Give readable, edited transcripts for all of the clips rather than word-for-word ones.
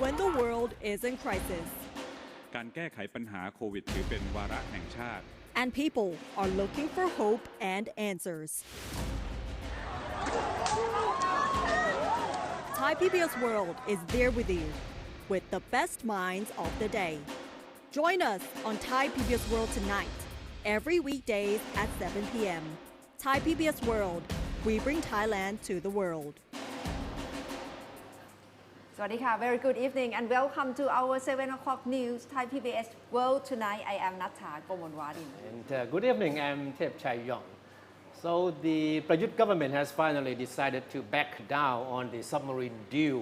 when the world is in crisis การแก้ไขปัญหาโควิดถือเป็นวาระแห่งชาติ and people are looking for hope and answers. Thai PBS World is there with you with the best minds of the day. Join us on Thai PBS World tonight, every weekdays at 7 p.m. Thai PBS World, we bring Thailand to the world. สวัสดีค่ะ Very good evening and welcome to our 7 o'clock news Thai PBS World tonight. I am Natha Gomonwadin. And good evening, I'm Thep Chai Yong. So the Prayut government has finally decided to back down on the submarine deal.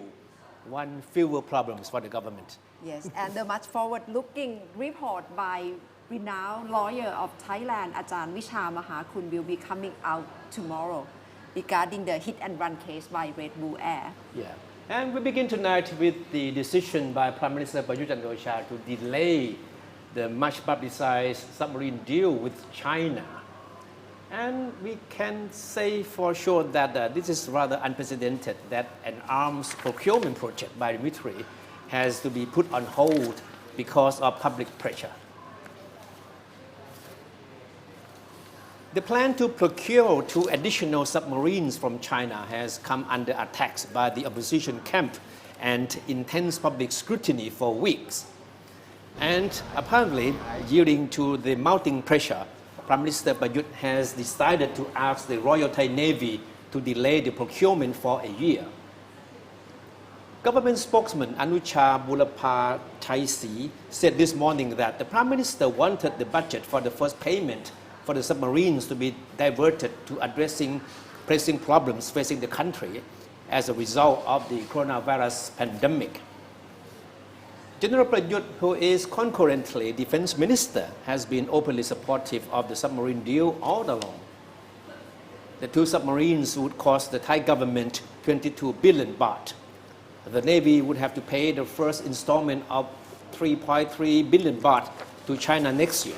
One fewer problems for the government. Yes, and the much forward-looking report by renowned lawyer of Thailand, Ajahn Visha Mahakun, will be coming out tomorrow regarding the hit and run case by Red Bull Air. Yeah. And we begin tonight with the decision by Prime Minister Prayut Chan-o-cha to delay the much publicized submarine deal with China. And we can say for sure that this is rather unprecedented that an arms procurement project by the military has to be put on hold because of public pressure. The plan to procure 2 additional submarines from China has come under attacks by the opposition camp and intense public scrutiny for weeks. And apparently, yielding to the mounting pressure, Prime Minister Prayut has decided to ask the Royal Thai Navy to delay the procurement for a year. Government spokesman Anucha Bulapa Chaisi said this morning that the Prime Minister wanted the budget for the first payment for the submarines to be diverted to addressing pressing problems facing the country as a result of the coronavirus pandemic. General Prayut, who is concurrently Defense Minister, has been openly supportive of the submarine deal all along. The 2 submarines would cost the Thai government 22 billion baht. The Navy would have to pay the first installment of 3.3 billion baht to China next year.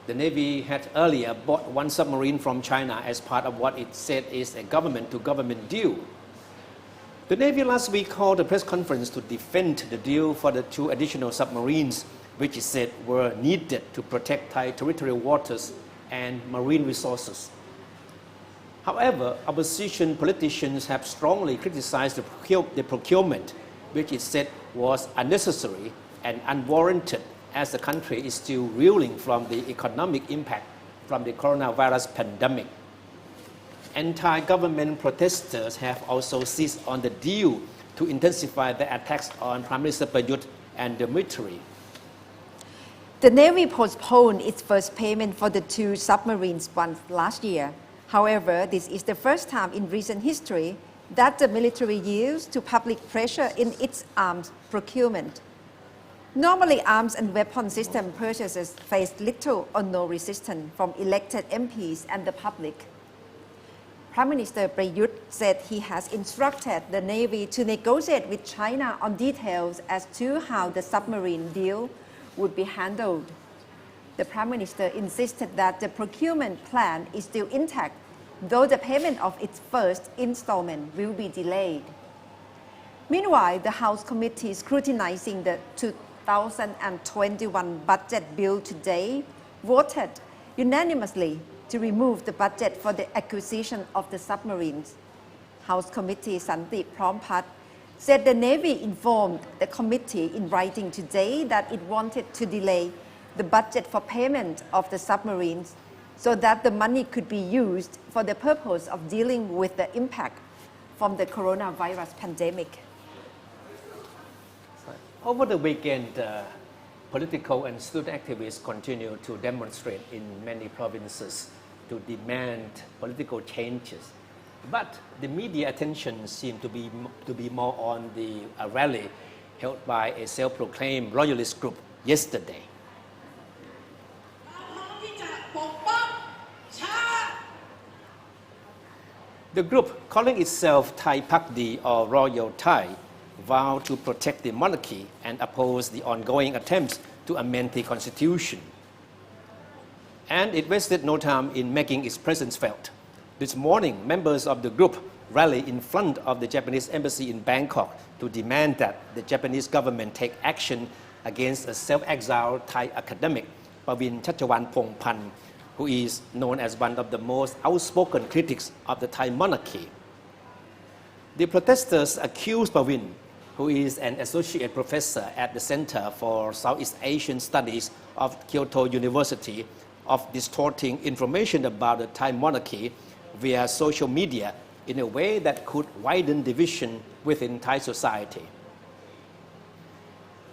The Navy had earlier bought 1 submarine from China as part of what it said is a government-to-government deal. The Navy last week called a press conference to defend the deal for the 2 additional submarines, which it said were needed to protect Thai territorial waters and marine resources. However, opposition politicians have strongly criticized the procurement, which it said was unnecessary and unwarranted as the country is still reeling from the economic impact from the coronavirus pandemic. Anti-government protesters have also seized on the deal to intensify the attacks on Prime Minister Prayut and the military. The Navy postponed its first payment for the 2 submarines last year. However, this is the first time in recent history that the military yields to public pressure in its arms procurement. Normally, arms and weapon system purchases face little or no resistance from elected MPs and the public. Prime Minister Prayut said he has instructed the Navy to negotiate with China on details as to how the submarine deal would be handled. The Prime Minister insisted that the procurement plan is still intact, though the payment of its first installment will be delayed. Meanwhile, the House Committee scrutinizing the 2021 budget bill today voted unanimously to remove the budget for the acquisition of the submarines. House Committee Santi Prompat said the Navy informed the committee in writing today that it wanted to delay the budget for payment of the submarines so that the money could be used for the purpose of dealing with the impact from the coronavirus pandemic. Over the weekend, political and student activists continue to demonstrate in many provinces to demand political changes. But the media attention seemed to be more on the rally held by a self-proclaimed Royalist group yesterday. The group, calling itself Thai Pakdi or Royal Thai, vowed to protect the monarchy and oppose the ongoing attempts to amend the constitution. And it wasted no time in making its presence felt. This morning, members of the group rally in front of the Japanese embassy in Bangkok to demand that the Japanese government take action against a self-exiled Thai academic, Pavin Pongpan, who is known as one of the most outspoken critics of the Thai monarchy. The protesters accused Pavin, who is an associate professor at the Center for Southeast Asian Studies of Kyoto University, of distorting information about the Thai monarchy via social media in a way that could widen division within Thai society.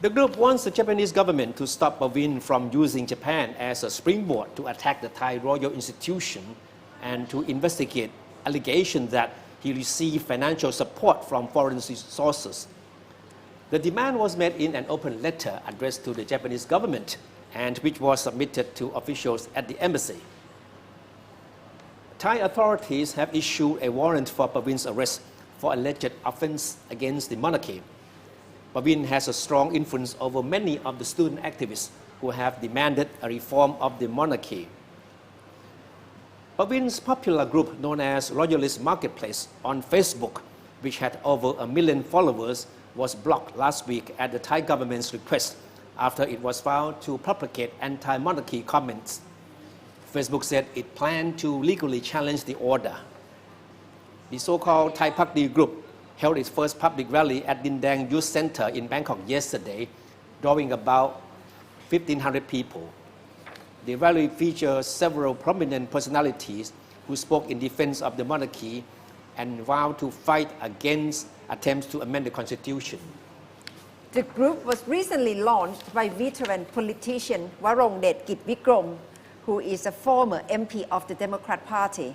The group wants the Japanese government to stop Pavin from using Japan as a springboard to attack the Thai royal institution and to investigate allegations that he received financial support from foreign sources. The demand was made in an open letter addressed to the Japanese government and which was submitted to officials at the embassy. Thai authorities have issued a warrant for Pavin's arrest for alleged offense against the monarchy. Pavin has a strong influence over many of the student activists who have demanded a reform of the monarchy. Pavin's popular group known as Royalist Marketplace on Facebook, which had over 1 million followers, was blocked last week at the Thai government's request after it was found to propagate anti-monarchy comments. Facebook said it planned to legally challenge the order. The so-called Thai Pakdi group held its first public rally at Dindang Youth Center in Bangkok yesterday, drawing about 1,500 people. The rally featured several prominent personalities who spoke in defense of the monarchy and vowed to fight against attempts to amend the constitution. The group was recently launched by veteran politician Warongdet Kitvikrom, who is a former MP of the Democrat Party.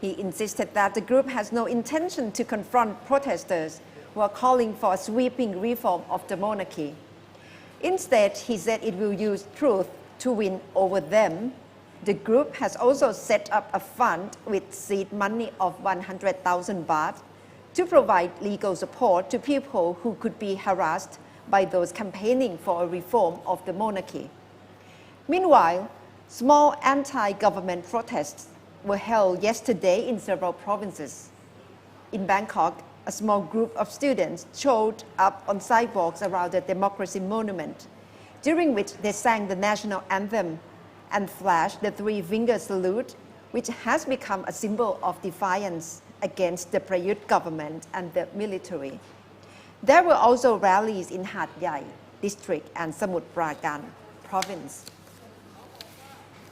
He insisted that the group has no intention to confront protesters who are calling for a sweeping reform of the monarchy. Instead, he said it will use truth to win over them. The group has also set up a fund with seed money of 100,000 baht to provide legal support to people who could be harassed by those campaigning for a reform of the monarchy. Meanwhile, small anti-government protests were held yesterday in several provinces. In Bangkok, a small group of students showed up on sidewalks around the Democracy Monument, during which they sang the national anthem and flashed the three-finger salute, which has become a symbol of defiance against the Prayut government and the military. There were also rallies in Hat Yai district and Samut Prakan province.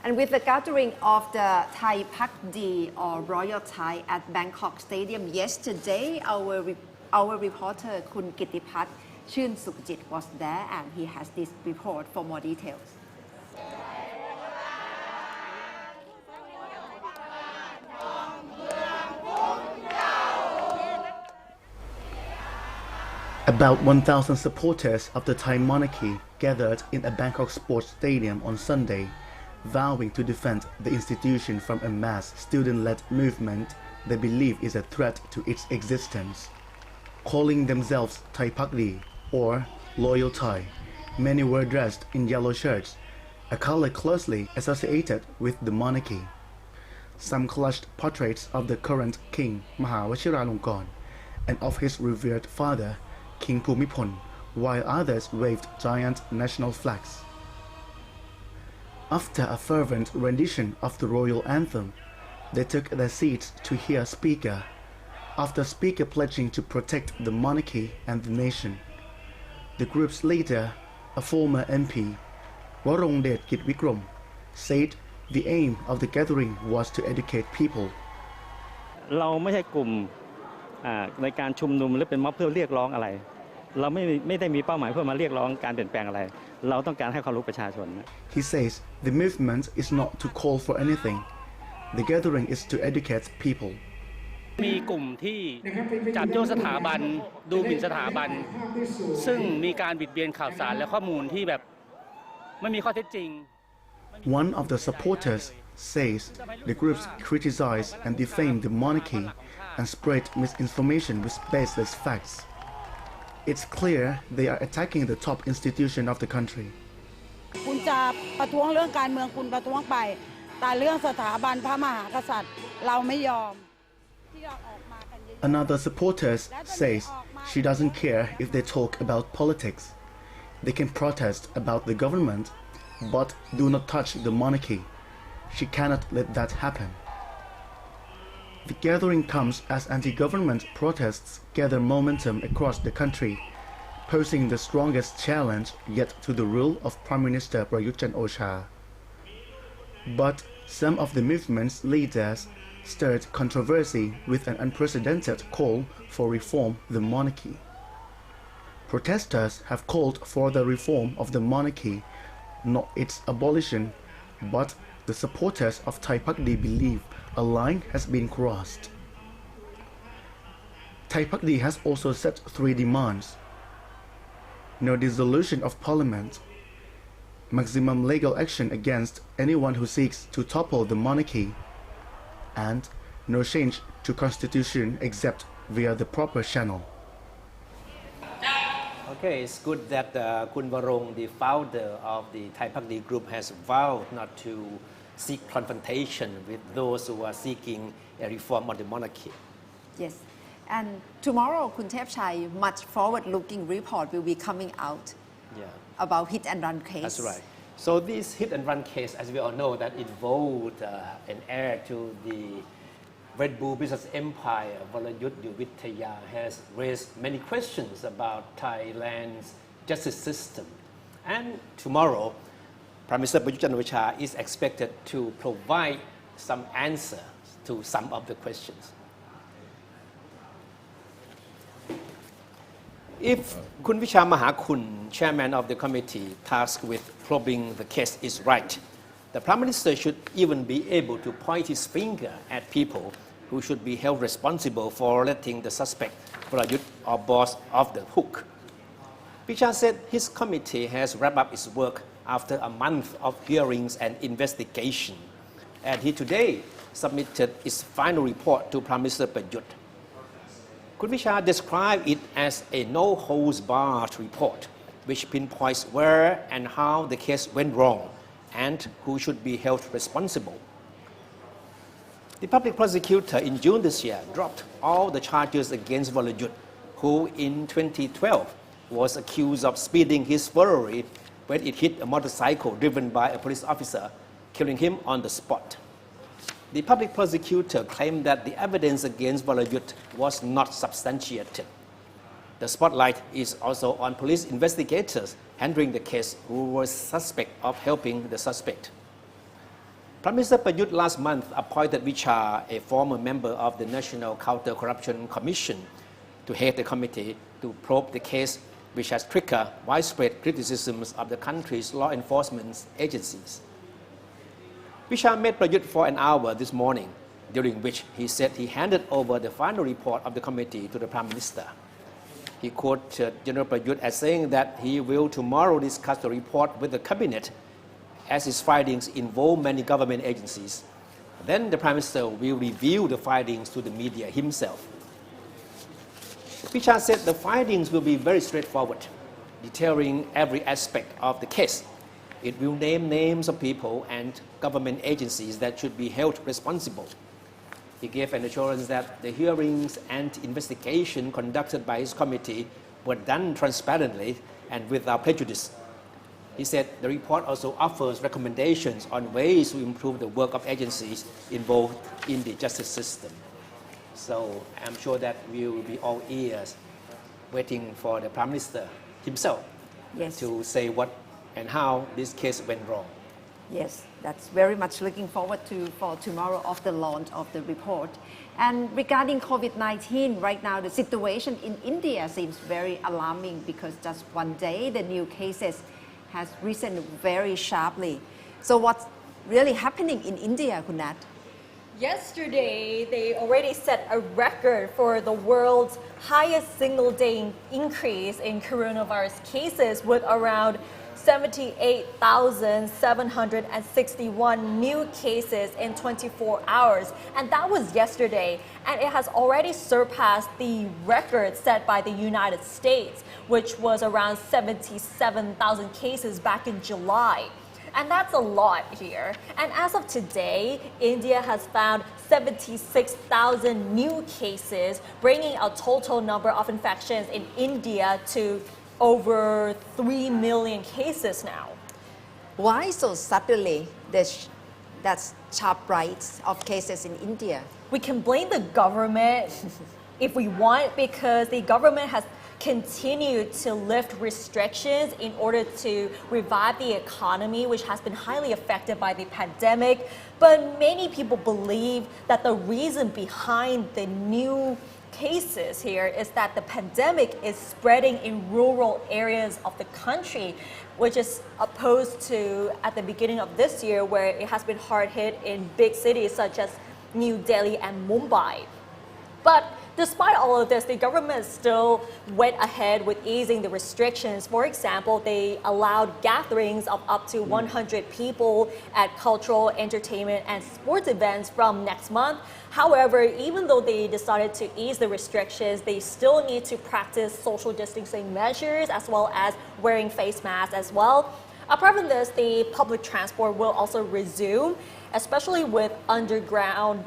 And with the gathering of the Thai Pakdi or Royal Thai at Bangkok Stadium yesterday, our reporter Kun Kitipat Chun Sukjit was there and he has this report for more details. About 1,000 supporters of the Thai monarchy gathered in a Bangkok sports stadium on Sunday, vowing to defend the institution from a mass student-led movement they believe is a threat to its existence. Calling themselves Thai Pakdi or Loyal Thai, many were dressed in yellow shirts, a color closely associated with the monarchy. Some clutched portraits of the current king Mahawachiralongkorn and of his revered father King Bhumibol, while others waved giant national flags. After a fervent rendition of the royal anthem, they took their seats to hear Speaker, after Speaker pledging to protect the monarchy and the nation. The group's leader, a former MP, Warongdet Kitvikrom, said the aim of the gathering was to educate people. เราไม่ใช่กลุ่มในการชุมนุมหรือเป็นม็อบเพื่อเรียกร้องอะไรเราไม่ได้มีเป้าหมายเพื่อมาเรียกร้องการเปลี่ยนแปลงอะไรเราต้องการให้ความรู้ประชาชน He says the movement is not to call for anything. The gathering is to educate people. มีกลุ่มที่จับโยงสถาบันดูหมิ่นสถาบันซึ่งมีการบิดเบียนข่าวสารและข้อมูลที่แบบไม่มีข้อเท็จจริง One of the supporters says the groups criticize and defame the monarchy and spread misinformation with baseless facts. It's clear they are attacking the top institution of the country. คุณจะประท้วงเรื่องการเมืองคุณประท้วงไปแต่เรื่องสถาบันพระมหากษัตริย์เราไม่ยอมที่เราออกมากันเ Another supporter says she doesn't care if they talk about politics. They can protest about the government, but do not touch the monarchy. She cannot let that happen. The gathering comes as anti-government protests gather momentum across the country, posing the strongest challenge yet to the rule of Prime Minister Prayut Chan-o-cha. But some of the movement's leaders stirred controversy with an unprecedented call for reform the monarchy. Protesters have called for the reform of the monarchy, not its abolition, but the supporters of Thai Pakdi believe a line has been crossed. Thai Pakdi has also set 3 demands: no dissolution of parliament, maximum legal action against anyone who seeks to topple the monarchy, and no change to constitution except via the proper channel. Okay, it's good that Kun Warong, the founder of the Thai Pakdi group, has vowed not to seek confrontation with those who are seeking a reform of the monarchy. Yes, and tomorrow, Kun Thepchai, much forward-looking report will be coming out about hit and run case. That's right. So this hit and run case, as we all know, that involved an heir to the Red Bull business empire, Prayut Yuvithaya, has raised many questions about Thailand's justice system. And tomorrow, Prime Minister Prayut Chan-o-cha is expected to provide some answers to some of the questions. If Kun Vicha Mahakun, chairman of the committee tasked with probing the case, is right, the Prime Minister should even be able to point his finger at people who should be held responsible for letting the suspect, Prayut, or boss, off the hook. Vicha said his committee has wrapped up its work after a month of hearings and investigation, and he today submitted its final report to Prime Minister Prayut. Kun Vicha described it as a no-holds-barred report, which pinpoints where and how the case went wrong and who should be held responsible. The public prosecutor in June this year dropped all the charges against Prayut, who in 2012 was accused of speeding his Ferrari when it hit a motorcycle driven by a police officer, killing him on the spot. The public prosecutor claimed that the evidence against Prayut was not substantiated. The spotlight is also on police investigators handling the case who were suspect of helping the suspect. Prime Minister Prayut last month appointed Vicha, a former member of the National Counter-Corruption Commission, to head the committee to probe the case, which has triggered widespread criticisms of the country's law enforcement agencies. Vicha met Prayut for an hour this morning, during which he said he handed over the final report of the committee to the Prime Minister. He quoted General Prayut as saying that he will tomorrow discuss the report with the cabinet, as his findings involve many government agencies. Then the Prime Minister will reveal the findings to the media himself. Vicha said the findings will be very straightforward, detailing every aspect of the case. It will name names of people and government agencies that should be held responsible. He gave an assurance that the hearings and investigation conducted by his committee were done transparently and without prejudice. He said the report also offers recommendations on ways to improve the work of agencies involved in the justice system. So I'm sure that we will be all ears waiting for the Prime Minister himself to say what and how this case went wrong. Yes, that's very much looking forward to for tomorrow of the launch of the report. And regarding COVID-19, right now the situation in India seems very alarming because just one day the new cases has risen very sharply. So what's really happening in India, Kunat? Yesterday, they already set a record for the world's highest single-day increase in coronavirus cases, with around 78,761 new cases in 24 hours. And that was yesterday. And it has already surpassed the record set by the United States, which was around 77,000 cases back in July. And that's a lot here. And as of today, India has found 76,000 new cases, bringing a total number of infections in India to over 3 million cases now. Why so suddenly that's sharp rise of cases in India? We can blame the government if we want, because the government has continued to lift restrictions in order to revive the economy, which has been highly affected by the pandemic. But many people believe that the reason behind the new cases here is that the pandemic is spreading in rural areas of the country, which is opposed to at the beginning of this year, where it has been hard hit in big cities such as New Delhi and Mumbai. But despite all of this, the government still went ahead with easing the restrictions. For example, they allowed gatherings of up to 100 people at cultural, entertainment, and sports events from next month. However, even though they decided to ease the restrictions, they still need to practice social distancing measures as well as wearing face masks as well. Apart from this, the public transport will also resume, especially with underground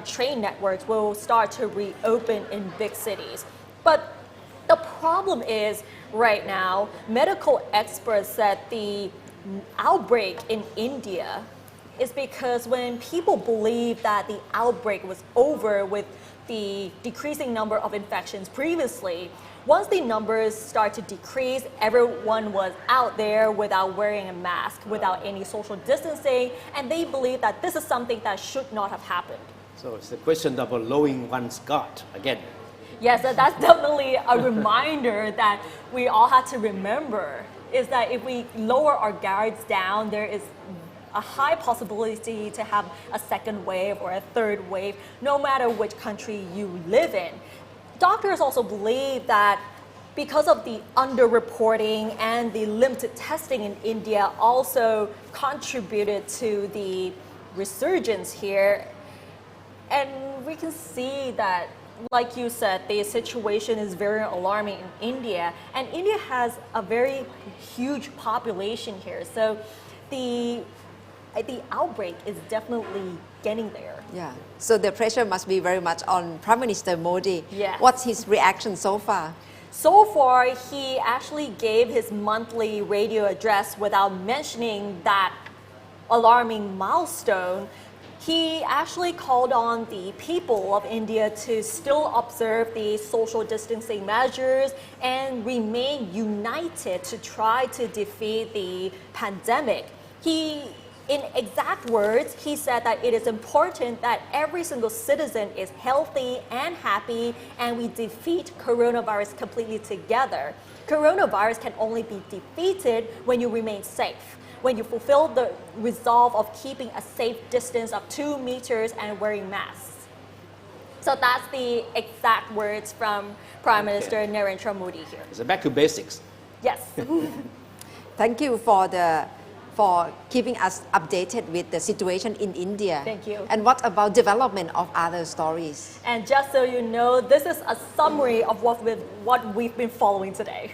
train networks will start to reopen in big cities. But the problem is, right now, medical experts said the outbreak in India is because when people believe that the outbreak was over with the decreasing number of infections previously, once the numbers start to decrease, everyone was out there without wearing a mask, without any social distancing, and they believe that this is something that should not have happened. So it's a question of lowering one's guard again. Yes, that's definitely a reminder that we all have to remember, is that if we lower our guards down, there is a high possibility to have a second wave or a third wave, no matter which country you live in. Doctors also believe that because of the underreporting and the limited testing in India also contributed to the resurgence here. And we can see that, like you said, the situation is very alarming in India. And India has a very huge population here. So the outbreak is definitely getting there. Yeah. So the pressure must be very much on Prime Minister Modi. Yes. What's his reaction so far? So far, he actually gave his monthly radio address without mentioning that alarming milestone. He actually called on the people of India to still observe the social distancing measures and remain united to try to defeat the pandemic. In exact words, he said that it is important that every single citizen is healthy and happy, and we defeat coronavirus completely together. Coronavirus can only be defeated when you remain safe, when you fulfill the resolve of keeping a safe distance of 2 meters and wearing masks. So that's the exact words from Prime Minister Narendra Modi here. So back to basics. Yes. Thank you for keeping us updated with the situation in India. Thank you. And what about development of other stories? And just so you know, this is a summary of what we've been following today.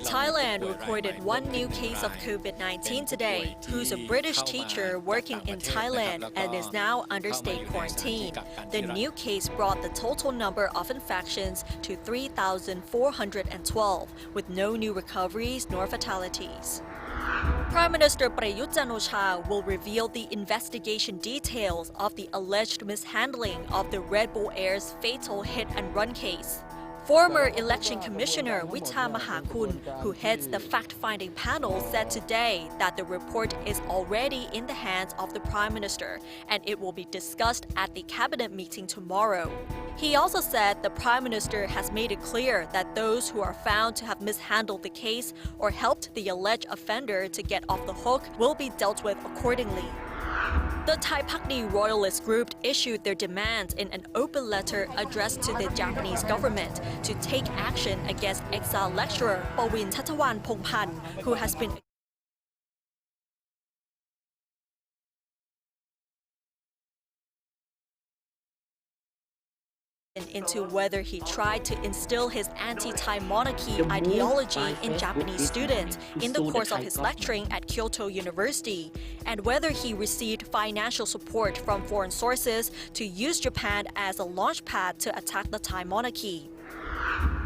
Thailand recorded one new case of COVID-19 today, who's a British teacher working in Thailand and is now under state quarantine. The new case brought the total number of infections to 3,412, with no new recoveries nor fatalities. Prime Minister Prayut Chan-o-cha will reveal the investigation details of the alleged mishandling of the Red Bull Air's fatal hit-and-run case. Former Election Commissioner Vicha Mahakun, who heads the fact-finding panel, said today that the report is already in the hands of the Prime Minister and it will be discussed at the cabinet meeting tomorrow. He also said the Prime Minister has made it clear that those who are found to have mishandled the case or helped the alleged offender to get off the hook will be dealt with accordingly. The Thai Pakni Royalist group issued their demands in an open letter addressed to the Japanese government to take action against exile lecturer Pavin Pongpan, who has been into whether he tried to instill his anti-Thai monarchy ideology in Japanese students in the course of his lecturing at Kyoto University, and whether he received financial support from foreign sources to use Japan as a launchpad to attack the Thai monarchy.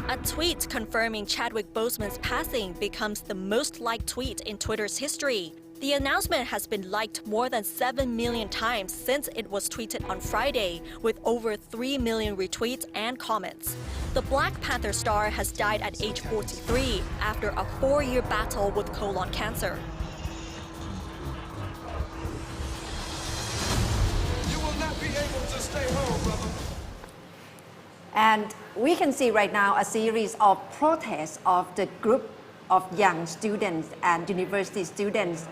A tweet confirming Chadwick Boseman's passing becomes the most liked tweet in Twitter's history. The announcement has been liked more than 7 million times since it was tweeted on Friday, with over 3 million retweets and comments. The Black Panther star has died at age 43 after a 4-year battle with colon cancer. You will not be able to stay home, brother. And we can see right now a series of protests of the group of young students and university students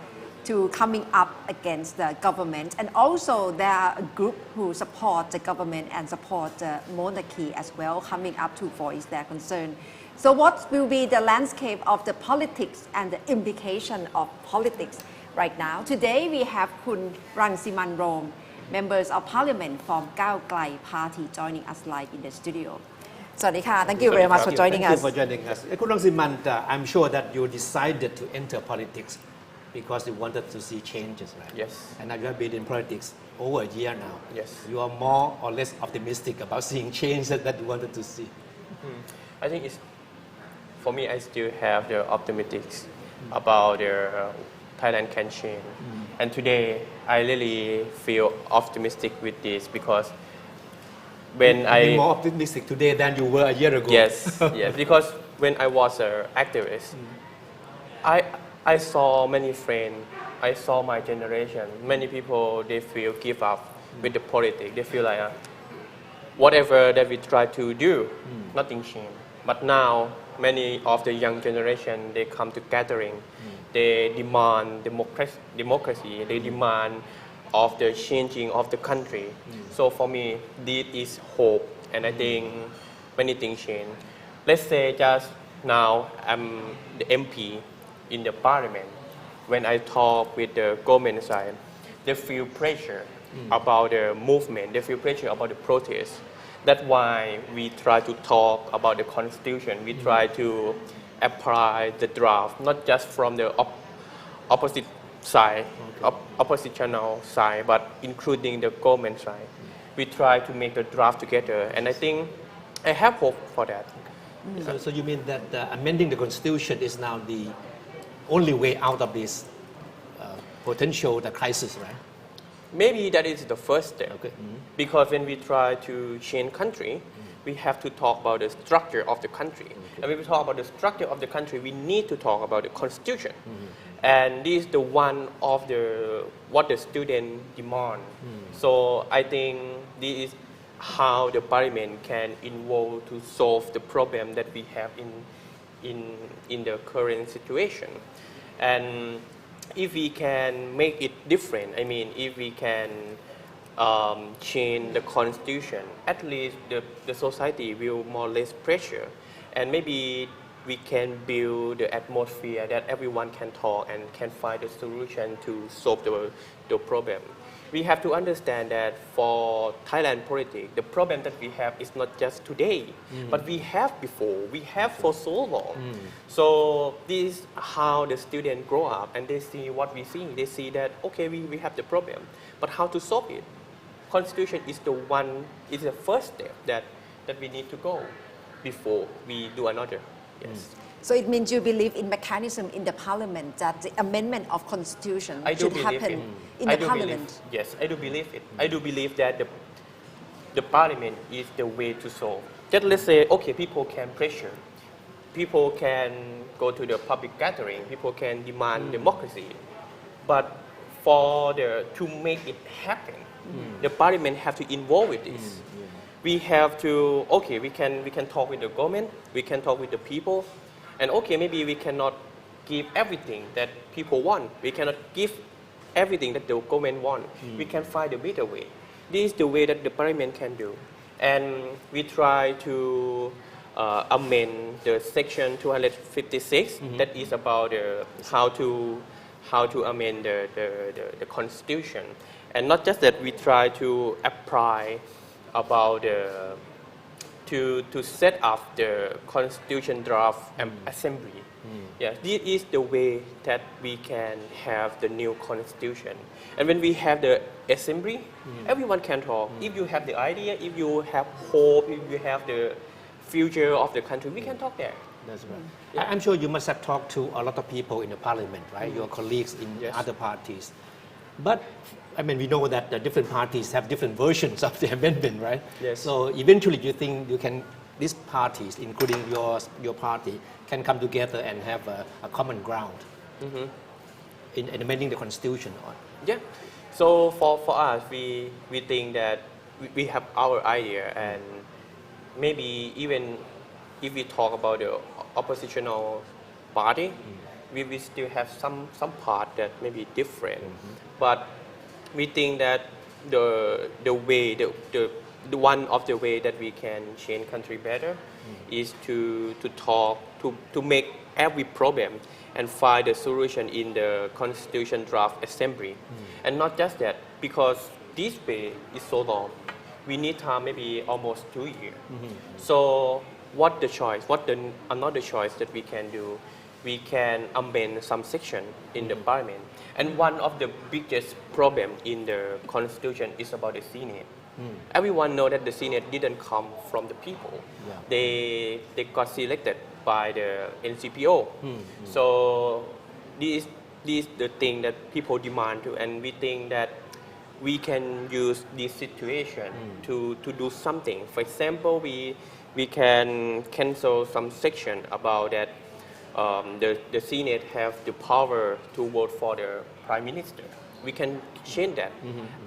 to coming up against the government. And also there are a group who support the government and support the monarchy as well, coming up to voice their concern. So what will be the landscape of the politics and the implication of politics right now? Today we have Kun Rangsiman Rome, members of parliament from Klai party joining us live in the studio. สวัสดีค่ะ Thank you very much for joining us. Thank you for joining us. Kun Rangsiman, I'm sure that you decided to enter politics because you wanted to see changes, right? Yes. And now you have been in politics over a year now. Yes. You are more or less optimistic about seeing change that you wanted to see. I think it's, for me, I still have the optimistic about the Thailand can change. And today, I really feel optimistic with this because when You're more optimistic today than you were a year ago. Yes, yes, because when I was an activist, I saw many friends, I saw my generation, many people, they feel give up with the politics. They feel like whatever that we try to do, nothing changed. But now, many of the young generation, they come to gathering. They demand democracy, they demand of the changing of the country. So for me, this is hope, and I think many things change. Let's say just now, I'm the MP in the parliament. When I talk with the government side, they feel pressure about the movement, they feel pressure about the protest. That's why we try to talk about the constitution. We try to apply the draft, not just from the opposite side, oppositional side, but including the government side. We try to make the draft together, and I think I have hope for that. So you mean that amending the constitution is now the only way out of this potential crisis, right? Maybe that is the first step. Okay. Because when we try to change country, we have to talk about the structure of the country. And when we talk about the structure of the country, we need to talk about the constitution. And this is the one of the what the student demand. So I think this is how the parliament can involve to solve the problem that we have in the current situation. And if we can make it different, I mean, if we can change the constitution, at least the society will more or less pressure. And maybe we can build the atmosphere that everyone can talk and can find a solution to solve the problem. We have to understand that for Thailand politics, the problem that we have is not just today, but we have before, we have for so long. So this is how the students grow up and they see what we see. They see that, okay, we have the problem, but how to solve it? Constitution is the first step that we need to go before we do another. Yes. So it means you believe in mechanism in the parliament that the amendment of constitution should happen in the parliament. Yes, I do believe it. I do believe that the parliament is the way to solve. Just let's say, okay, people can pressure, people can go to the public gathering, people can demand democracy, but to make it happen, the parliament have to involve with this. We have to, okay, we can talk with the government, we can talk with the people. And okay, maybe we cannot give everything that people want. We cannot give everything that the government want. We can find a better way. This is the way that the parliament can do. And we try to amend the section 256 that is about how to amend the constitution. And not just that, we try to apply about to set up the constitution draft assembly. Yeah, this is the way that we can have the new constitution. And when we have the assembly, everyone can talk. If you have the idea, if you have hope, if you have the future of the country, we can talk there. That's right. I'm sure you must have talked to a lot of people in the parliament, right? Your colleagues in other parties. But I mean, we know that the different parties have different versions of the amendment, right? Yes. So eventually, you think these parties, including your party, can come together and have a common ground in amending the constitution? Yeah. So for us, we think that we have our idea, and maybe even if we talk about the oppositional party, we still have some part that may be different. But we think that the way the one of the way that we can change country better is to talk to make every problem and find a solution in the constitution draft assembly. And not just that, because this way is so long, we need time maybe almost 2 years. So what the choice, another choice that we can do, we can amend some section in the parliament. And one of the biggest problem in the constitution is about the Senate. Everyone know that the Senate didn't come from the people. They got selected by the NCPO. So this is the thing that people demand to, and we think that we can use this situation to do something. For example, we can cancel some section about that the Senate have the power to vote for the Prime Minister. We can change that.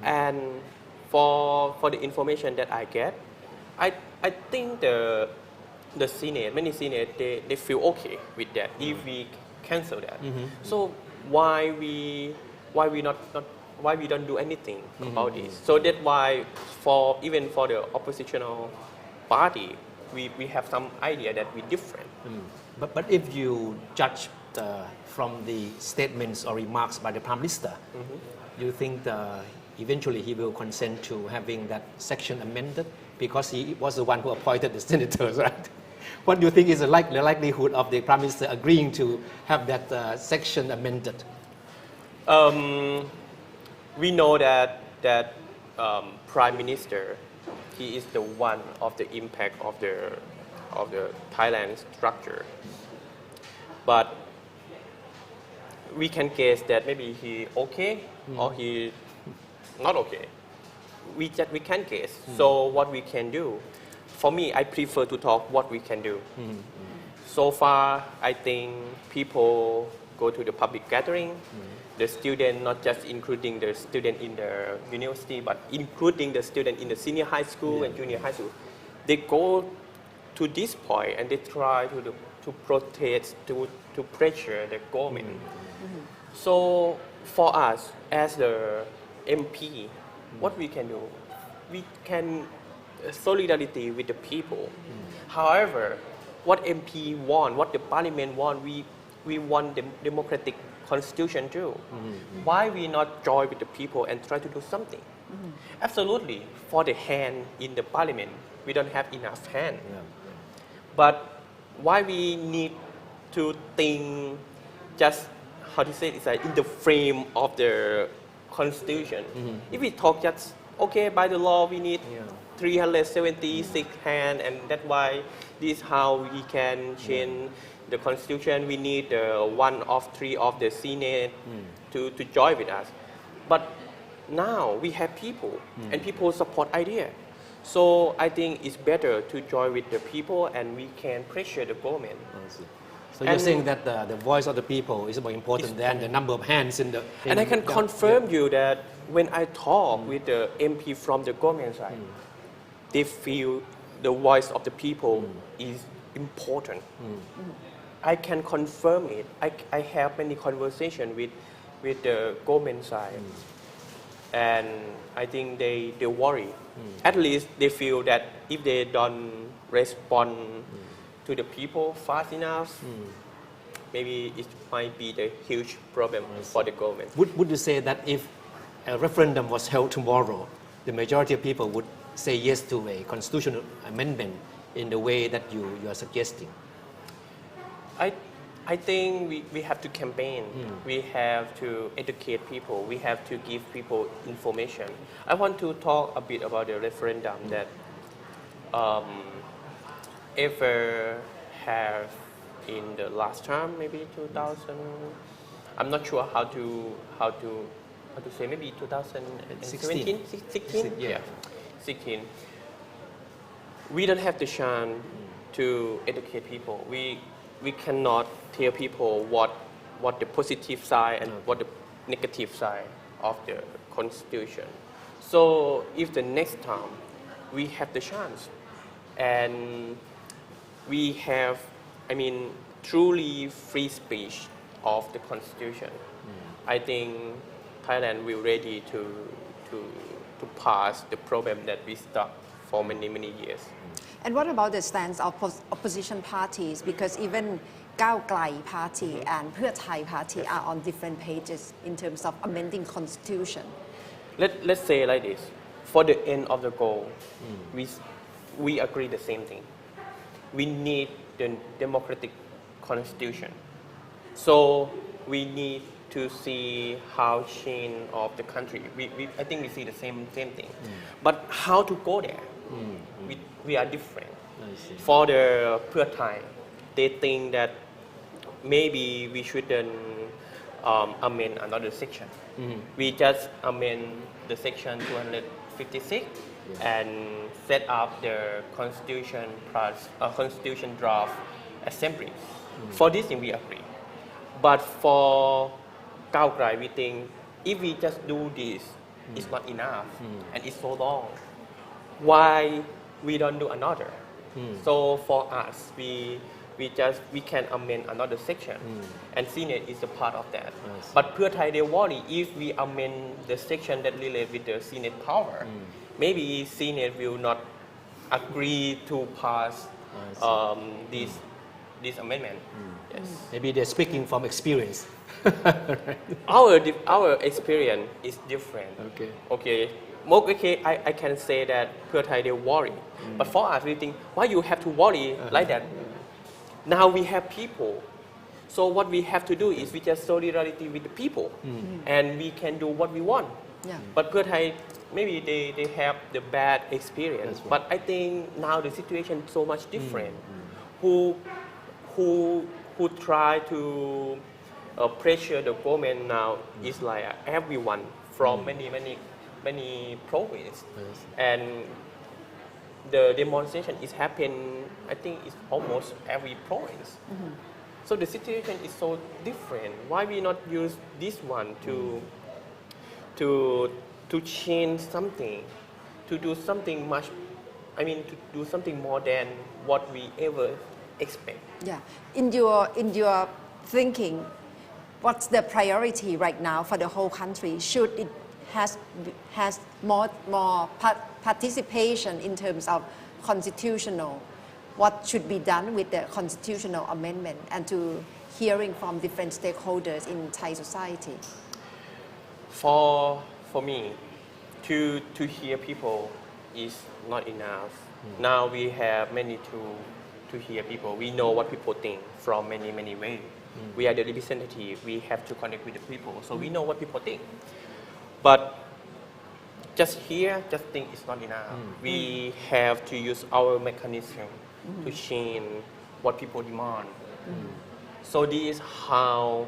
And for the information that I get, I think the Senate, many Senate, they feel okay with that if we cancel that. So why we don't do anything about this? So that's why even for the oppositional party, we have some idea that we're different. But if you judge from the statements or remarks by the Prime Minister, do you think eventually he will consent to having that section amended? Because he was the one who appointed the senators, right? What do you think is the likelihood of the Prime Minister agreeing to have that section amended? We know that Prime Minister, he is the one of the impact of the Thailand structure. But we can guess that maybe he okay or he not okay. We can guess. So what we can do, for me, I prefer to talk what we can do. So far, I think people go to the public gathering, the student, not just including the student in the university, but including the student in the senior high school and junior high school. They go to this point and they try to protest, to pressure the government. So for us, as the MP, what we can do, we can solidarity with the people. However, what MP want, what the parliament want, we want the democratic constitution too. Why we not join with the people and try to do something? Absolutely, for the hand in the parliament, we don't have enough hand. But why we need to think just, how to say it, is like in the frame of the constitution. If we talk just, okay, by the law we need 376 hand, and that's why this is how we can change the constitution. We need 1 of 3 of the Senate to join with us. But now we have people, and people support idea. So I think it's better to join with the people, and we can pressure the government. So you're saying that the voice of the people is more important than the number of hands in the... And I can confirm you that when I talk with the MP from the government side, they feel the voice of the people is important. I can confirm it. I have many conversations with the government side. And I think they worry. At least they feel that if they don't respond to the people fast enough, maybe it might be the huge problem for the government. Would you say that if a referendum was held tomorrow, the majority of people would say yes to a constitutional amendment in the way that you are suggesting? I think we have to campaign. We have to educate people. We have to give people information. I want to talk a bit about the referendum that ever have in the last term, maybe 2000. I'm not sure how to say, maybe 2017, 16? Yeah. 16. We don't have the chance to educate people. We cannot tell people what the positive side and what the negative side of the constitution. So if the next time we have the chance and we have, truly free speech of the constitution, I think Thailand will ready to pass the problem that we stuck for many years. And what about the stance of opposition parties? Because even Klai party and Prayut party are on different pages in terms of amending constitution. Let's say like this: for the end of the goal, we agree the same thing. We need the democratic constitution. So we need to see how change of the country. I think we see the same thing. But how to go there? We are different. For the Prayut Thai, they think that maybe we shouldn't amend another section. We just amend the section 256 and set up the constitution plus constitution draft assembly. For this thing we agree. But for Klai, we think if we just do this, it's not enough and it's so long. Why we don't do another? So for us, we can amend another section, and Senate is a part of that. But Prayut Thai, they worry if we amend the section that relates with the Senate power, maybe Senate will not agree to pass this amendment. Yes. Maybe they're speaking from experience. Our experience is different. Okay. Okay, I can say that Prayut Thai, they worry. But for us, we think, why you have to worry like that? Now we have people. So what we have to do is we just solidarity with the people. And we can do what we want. Yeah. But Prayut Thai, maybe they have the bad experience. Right. But I think now the situation is so much different. Who try to pressure the government now is like everyone from many provinces, and the demonstration is happening. I think it's almost every province. So the situation is so different. Why we not use this one to change something, to do something much? To do something more than what we ever expect. Yeah. In your thinking, what's the priority right now for the whole country? Should it has more participation in terms of constitutional? What should be done with the constitutional amendment and to hearing from different stakeholders in Thai society? For me, to hear people is not enough. Now we have many to hear people. We know what people think from many ways. We are the representative. We have to connect with the people, so we know what people think. But just think it's not enough. We have to use our mechanism to change what people demand. So this is how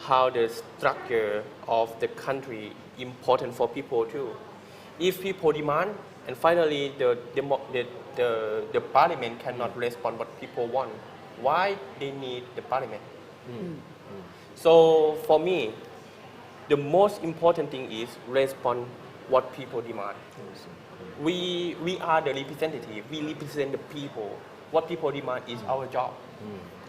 the structure of the country important for people too. If people demand and finally the parliament cannot respond what people want, why they need the parliament? So for me, the most important thing is respond what people demand. We are the representative. We represent the people. What people demand is our job.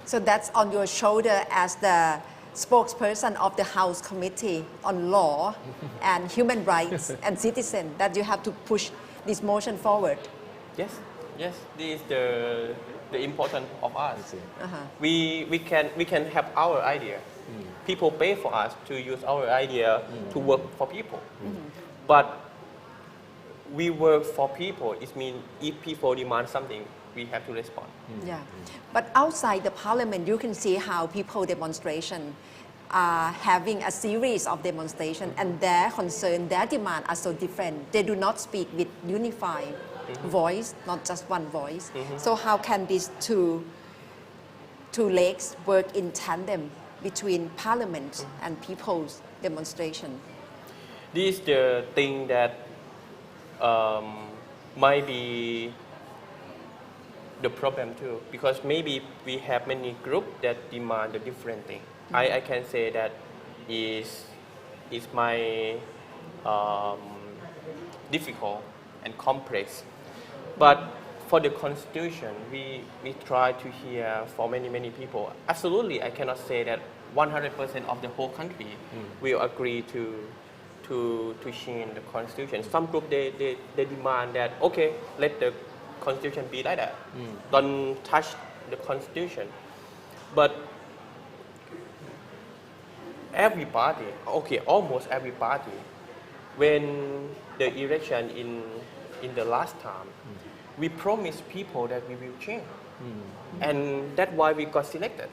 So that's on your shoulder as the spokesperson of the House Committee on Law and Human Rights and Citizen, that you have to push this motion forward. Yes. This is the important of us. We can have our idea. People pay for us to use our idea to work for people. But we work for people. It means if people demand something, we have to respond. Yeah, but outside the parliament, you can see how people demonstration are having a series of demonstration, and their concern, their demand are so different. They do not speak with unified voice, not just one voice. So how can these two legs work in tandem between parliament and people's demonstration? This is the thing that might be the problem too, because maybe we have many groups that demand a different thing. I can say that is my difficult and complex. But for the constitution, we try to hear for many people. Absolutely, I cannot say that 100% of the whole country will agree to change the constitution. Some group they demand that okay, let the constitution be like that. Don't touch the constitution. But every party, okay, almost every party, when the election in the last time, we promised people that we will change. And that's why we got selected.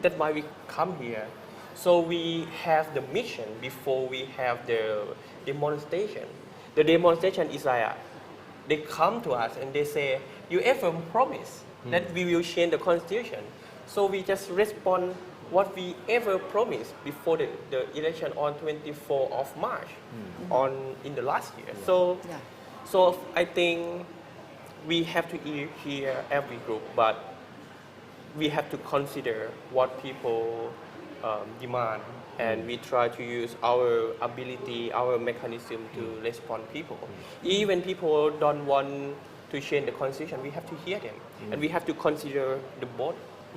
That's why we come here. So we have the mission before we have the demonstration. The demonstration is like, they come to us and they say, you ever promise that we will change the constitution? So we just respond what we ever promised before the election on 24th of March in the last year. So I think we have to hear every group, but we have to consider what people demand, and we try to use our ability, our mechanism to respond people. Even people don't want to change the constitution, we have to hear them, and we have to consider the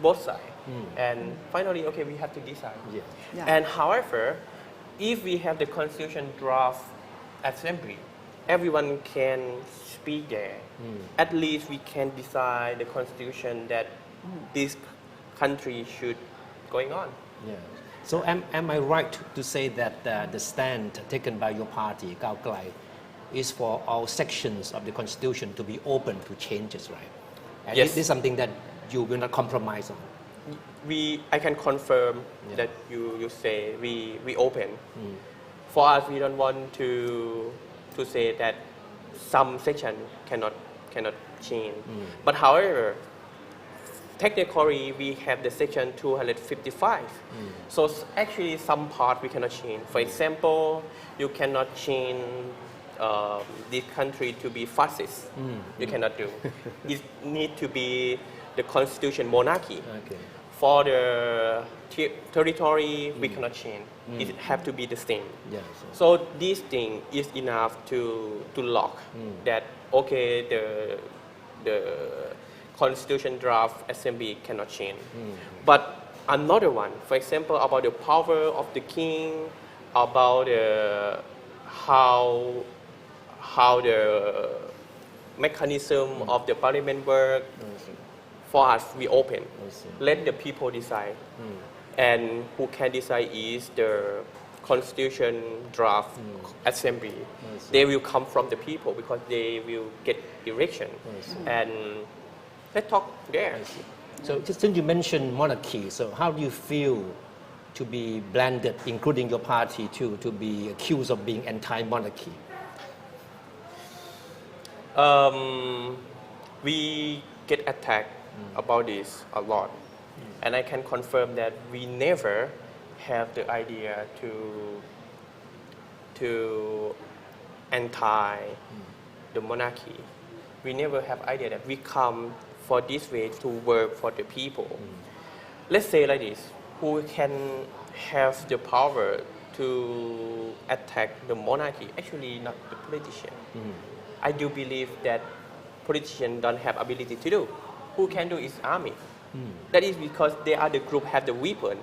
both sides. And finally, okay, we have to decide. And however, if we have the constitution draft assembly, everyone can speak there. At least we can decide the constitution that this country should going on. Yeah. So am I right to say that the stand taken by your party, Klai, is for all sections of the constitution to be open to changes, right? And Yes. this is something that you will not compromise on. I can confirm that you say we open. For us, we don't want to say that some section cannot change. But however, technically we have the section 255. So actually some part we cannot change. For example, you cannot change this country to be fascist. You cannot do. It need to be the constitution monarchy. Okay. For the territory, we cannot change. It have to be the same. Yes. So this thing is enough to lock that okay, the constitution draft assembly cannot change. But another one, for example, about the power of the king, about how the mechanism of the parliament work. For us, we open. Let the people decide. And who can decide is the constitution draft assembly. They will come from the people because they will get election. And let's talk there. So just since you mentioned monarchy, so how do you feel to be blended, including your party too, to be accused of being anti-monarchy? We get attacked about this a lot, and I can confirm that we never have the idea to anti the monarchy. We never have idea that we come for this way to work for the people. Let's say like this: who can have the power to attack the monarchy? Actually, not the politician. I do believe that politicians don't have ability to do. Who can do is army. That is because they are the group have the weapon.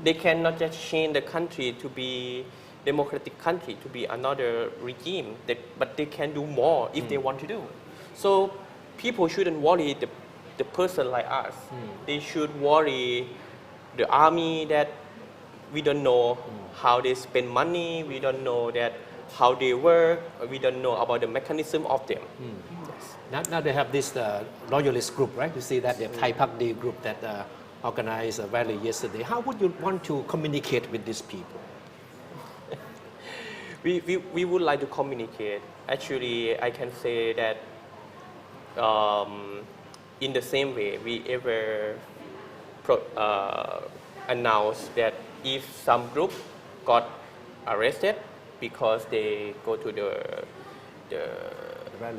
They cannot just change the country to be democratic country, to be another regime, but they can do more if they want to do. So people shouldn't worry the person like us. They should worry the army that we don't know how they spend money, we don't know that how they work, we don't know about the mechanism of them. Now they have this Loyalist group, right? You see that the Thai Pakdi group that organized a rally yesterday. How would you want to communicate with these people? We would like to communicate. Actually, I can say that in the same way we ever announced that if some group got arrested because they go to the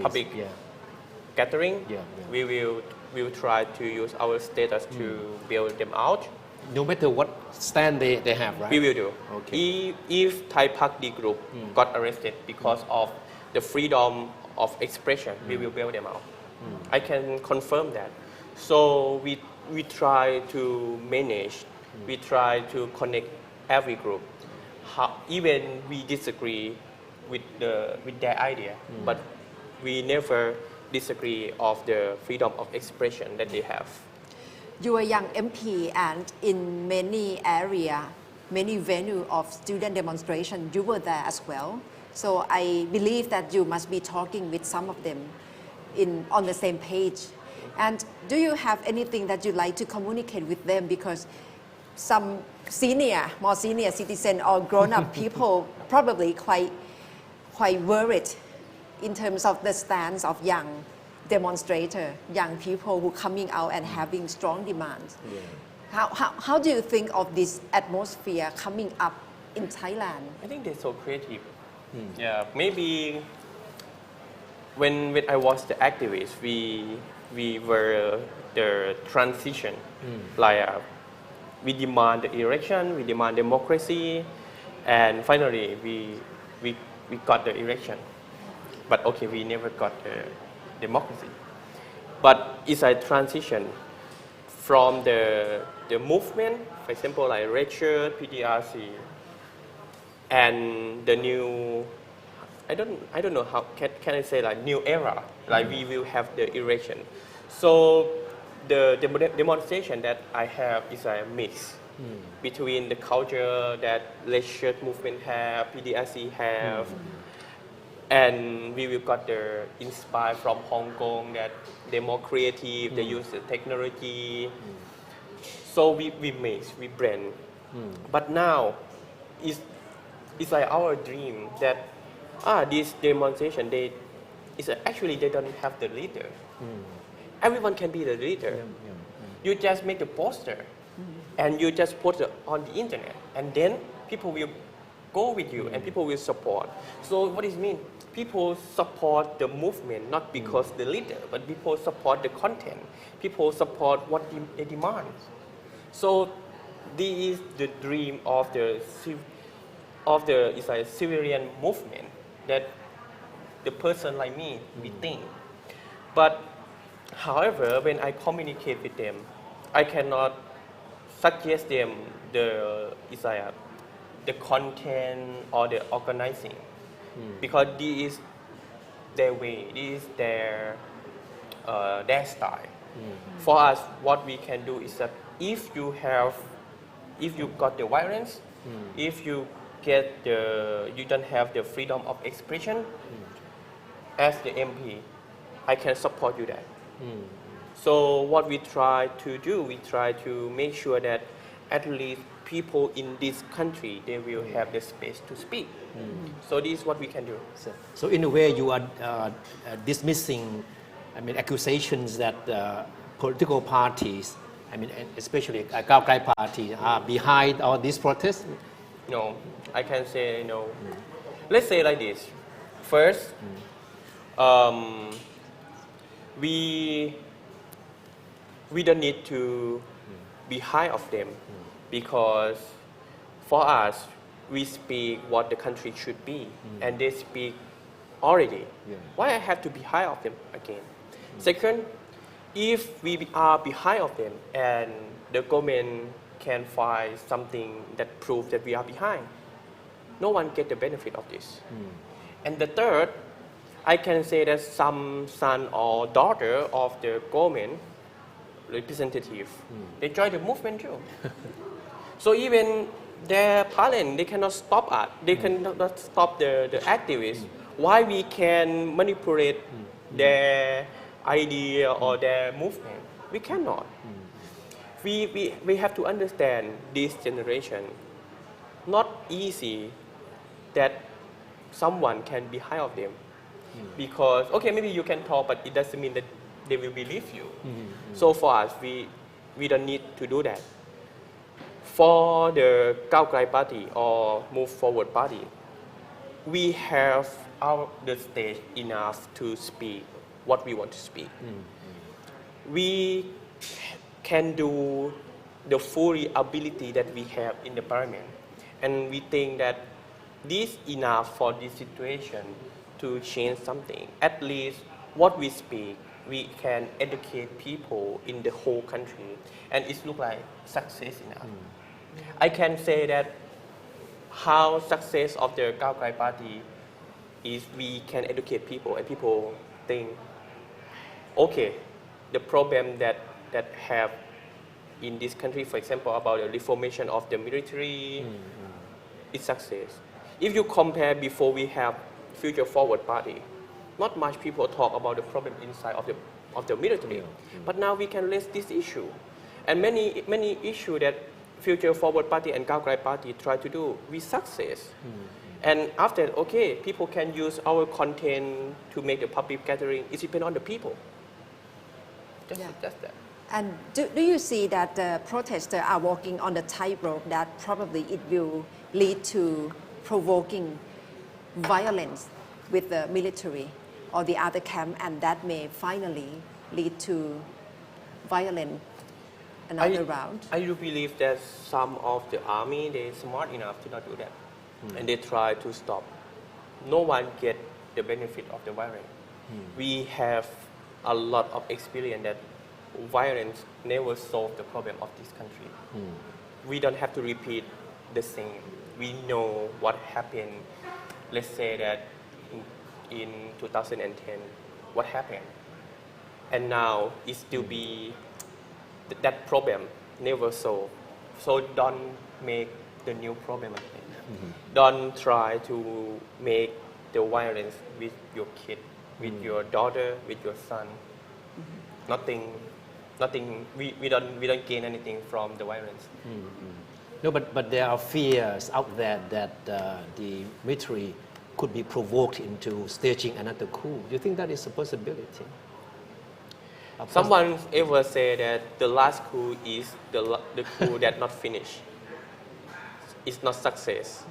public gathering, we will try to use our status to bail them out. No matter what stand they have, right? We will do. Okay. If Thai Pakdi group got arrested because of the freedom of expression, we will bail them out. I can confirm that. So we try to manage, we try to connect every group. Even we disagree with their idea, but we never disagree of the freedom of expression that they have. You are a young MP, and in many area, many venue of student demonstration, you were there as well. So I believe that you must be talking with some of them on the same page. And do you have anything that you'd like to communicate with them? Because some more senior citizen or grown-up people probably quite worried in terms of the stance of young demonstrator, young people who coming out and having strong demands. How do you think of this atmosphere coming up in Thailand? I think they're so creative. Yeah, maybe when I was the activist, we were the transition. Like we demand the election, we demand democracy, and finally we got the election. But okay, we never got the democracy. But it's a transition from the movement, for example, like Red Shirt, PDRC, and the new, I don't know how can I say, like new era, like we will have the election. So the demonstration that I have is a mix between the culture that Red Shirt movement have, PDRC have, and we will got the inspired from Hong Kong that they're more creative, they use the technology. So we mix, we blend. But now it's like our dream that this demonstration actually they don't have the leader. Everyone can be the leader. You just make the poster and you just put it on the internet, and then people will go with you and people will support. So what does it mean? People support the movement not because the leader, but people support the content. People support what they demand. So this is the dream of the it's like civilian movement that the person like me we think. But however, when I communicate with them, I cannot suggest them the content or the organizing, because this is their way, this is their style. For us, what we can do is that if you got the violence, if you don't have the freedom of expression, as the MP, I can support you that. So what we try to do, we try to make sure that at least people in this country, they will have the space to speak. So this is what we can do. So in a way, you are dismissing, accusations that political parties, especially Khao Klai party, are behind all these protests? No, I can say no. Let's say like this. First, we don't need to be high of them, because for us, we speak what the country should be, and they speak already. Why I have to be high of them again? Second, if we are behind of them and the government can find something that proves that we are behind, no one get the benefit of this. And the third, I can say that some son or daughter of the government representative, they join the movement too. So even their parents, they cannot stop us. They cannot stop the activists. Why we can manipulate their idea or their movement. We cannot. We have to understand this generation. Not easy that someone can be high of them. Because, okay, maybe you can talk, but it doesn't mean that they will believe you. So for us, we don't need to do that. For the Klai party or Move Forward party, we have the stage enough to speak what we want to speak. We can do the full ability that we have in the parliament. And we think that this enough for this situation to change something. At least what we speak, we can educate people in the whole country. And it looks like success enough. I can say that how success of the Klai party is we can educate people and people think, okay, the problem that have in this country, for example, about the reformation of the military, is success. If you compare before we have Future Forward party, not much people talk about the problem inside of the military. But now we can raise this issue. And many issues that Future Forward party and Klai party try to do, we success. And after, okay, people can use our content to make the public gathering. It depends on the people. Just that. And do you see that the protesters are walking on the tightrope that probably it will lead to provoking violence with the military or the other camp, and that may finally lead to violence another round? I do believe that some of the army, they're smart enough to not do that. And they try to stop. No one get the benefit of the violence. We have a lot of experience that violence never solved the problem of this country. We don't have to repeat the same. We know what happened. Let's say that in 2010, what happened. And now it still be that problem never solved. So don't make the new problem again. Don't try to make the violence with your kid, with your daughter, with your son. Nothing. We don't gain anything from the violence. No, but there are fears out there that the military could be provoked into staging another coup. Do you think that is a possibility? Someone ever said that the last coup is the coup that not finished. It's not success.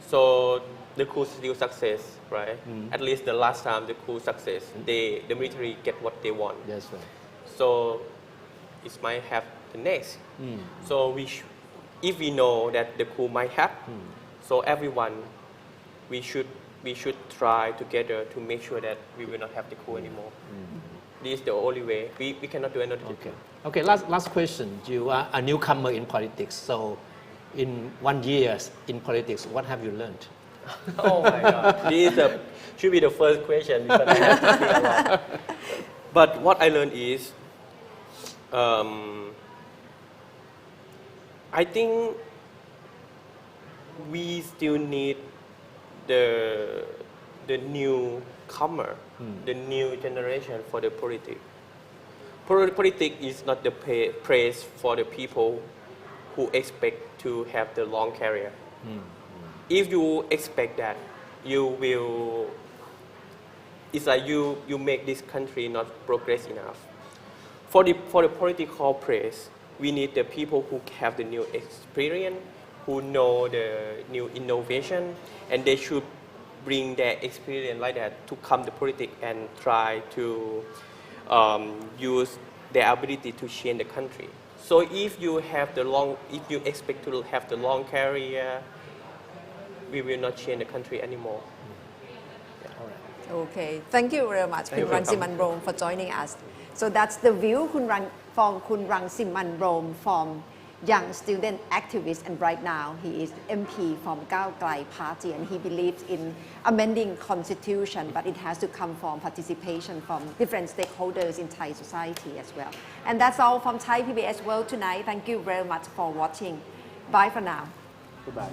So the coup is still success, right? At least the last time the coup success, the military get what they want. Yes, right. So it might have the next. So if we know that the coup might happen, so everyone, we should try together to make sure that we will not have the coup anymore. This is the only way. We cannot do another. Okay. Last question. You are a newcomer in politics. So, in 1 year in politics, what have you learned? Oh my God! This should be the first question because I have to speak a lot. But what I learned is, I think we still need the newcomer, the new generation for the politics. Politics is not the praise for the people who expect to have the long career. If you expect that, it's like you make this country not progress enough. For the political praise, we need the people who have the new experience, who know the new innovation, and they should bring their experience like that to come to politics and try to use their ability to change the country. So if you expect to have the long career, we will not change the country anymore. Okay, thank you very much, Khun Rangsiman Rome, for joining us. So that's the view from Khun Rangsiman Rome, from young student activist, and right now he is MP from Klai party, and he believes in amending constitution, but it has to come from participation from different stakeholders in Thai society as well. And that's all from Thai PBS World tonight. Thank you very much for watching. Bye for now. Goodbye.